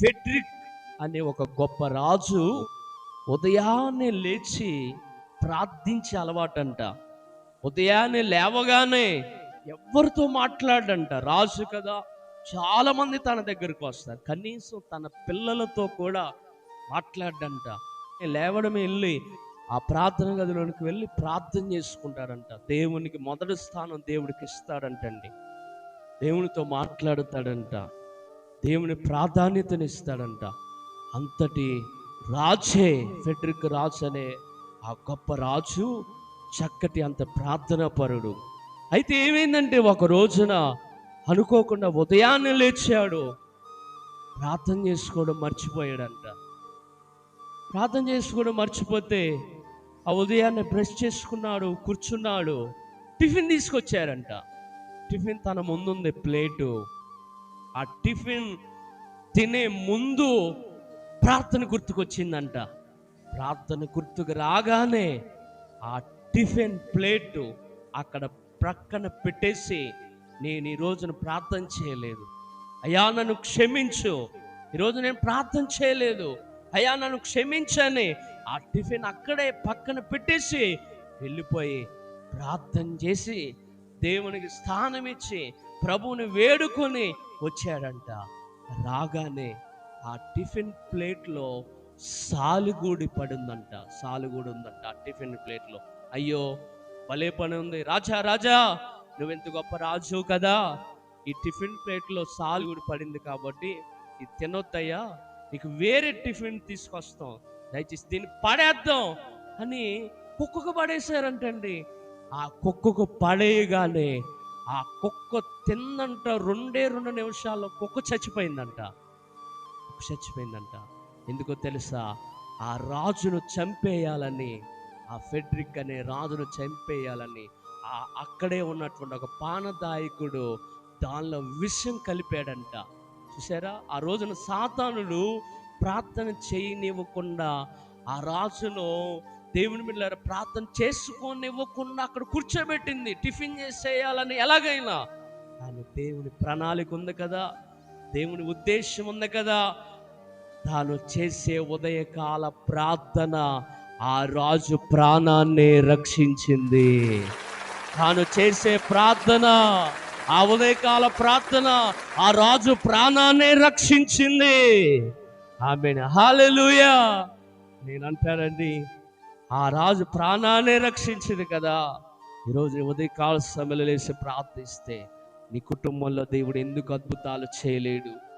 Frederick అనే ఒక గొప్ప రాజు ఉదయాన్నే లేచి ప్రార్థించే అలవాటంట. ఉదయాన్నే లేవగానే ఎవరితో మాట్లాడంట. రాజు కదా, చాలా మంది తన దగ్గరకు వస్తారు. కనీసం తన పిల్లలతో కూడా మాట్లాడంట. లేవడమే వెళ్ళి ఆ ప్రార్థన గదిలోనికి వెళ్ళి ప్రార్థన చేసుకుంటాడంట. దేవునికి మొదటి స్థానం దేవుడికి ఇస్తాడంటండి. దేవునితో మాట్లాడుతాడంట. దేవుని ప్రాధాన్యతనిస్తాడంట. అంతటి రాజే ఫెడ్రిక్ రాజు అనే ఆ గొప్ప రాజు, చక్కటి అంత ప్రార్థనా పరుడు. అయితే ఏమైందంటే ఒక రోజున అనుకోకుండా ఉదయాన్నే లేచాడు, ప్రార్థన చేసుకోవడం మర్చిపోయాడంట. ప్రార్థన చేసుకోవడం మర్చిపోతే ఆ ఉదయాన్నే బ్రష్ చేసుకున్నాడు, కూర్చున్నాడు. టిఫిన్ తీసుకొచ్చారంట. టిఫిన్ తన ముందుంది ప్లేటు. ఆ టిఫిన్ తినే ముందు ప్రార్థన గుర్తుకొచ్చిందంట. ప్రార్థన గుర్తుకు రాగానే ఆ టిఫిన్ ప్లేటు అక్కడ ప్రక్కన పెట్టేసి, నేను ఈ రోజున ప్రార్థన చేయలేదు అయ్యా, నన్ను క్షమించు, ఈరోజు నేను ప్రార్థన చేయలేదు అయ్యా, నన్ను క్షమించని ఆ టిఫిన్ అక్కడే పక్కన పెట్టేసి వెళ్ళిపోయి ప్రార్థన చేసి దేవునికి స్థానం ఇచ్చి ప్రభువుని వేడుకొని వచ్చాడంట. రాగానే ఆ టిఫిన్ ప్లేట్లో సాలుగూడి పడిందంట. సాలుగూడి ఉందంట ఆ టిఫిన్ ప్లేట్లో. అయ్యో, భలే పని ఉంది రాజా, రాజా నువ్వెంత గొప్ప రాజు కదా, ఈ టిఫిన్ ప్లేట్లో సాలుగూడి పడింది కాబట్టి ఇది తినొద్దయ్యా, నీకు వేరే టిఫిన్ తీసుకొస్తాం, దయచేసి దీన్ని పడేద్దాం అని కుక్కకు పడేశారంటండి. ఆ కుక్కకు పడేయగానే ఆ కుక్క తిందంట. 2 నిమిషాల్లో కుక్క చచ్చిపోయిందంట. చచ్చిపోయిందంట. ఎందుకో తెలుసా? ఆ రాజును చంపేయాలని, ఆ ఫెడ్రిక్ అనే రాజును చంపేయాలని అక్కడే ఉన్నటువంటి ఒక పానదాయకుడు దానిలో విషం కలిపాడంట. చూసారా? ఆ రోజున సాతానుడు ప్రార్థన చేయనివ్వకుండా ఆ రాజును, దేవుని బిడ్డలారా, ప్రార్థన చేసుకోనివ్వకుండా అక్కడ కూర్చోబెట్టింది, టిఫిన్ చేసేయాలని ఎలాగైనా. కానీ దేవుని ప్రణాళిక ఉంది కదా, దేవుని ఉద్దేశం ఉంది కదా. తాను చేసే ఉదయకాల ప్రార్థన ఆ రాజు ప్రాణాన్ని రక్షించింది. తాను చేసే ప్రార్థన, ఆ ఉదయకాల ప్రార్థన ఆ రాజు ప్రాణాన్ని రక్షించింది. ఆమేన్, హల్లెలూయా. నేను అంటానండి, ఆ రాజు ప్రాణాన్ని రక్షించింది కదా. ఈరోజు ఉదయకాల సమయంలో లేచి ప్రార్థిస్తే నీ కుటుంబంలో దేవుడు ఎందుకు అద్భుతాలు చేయలేడు?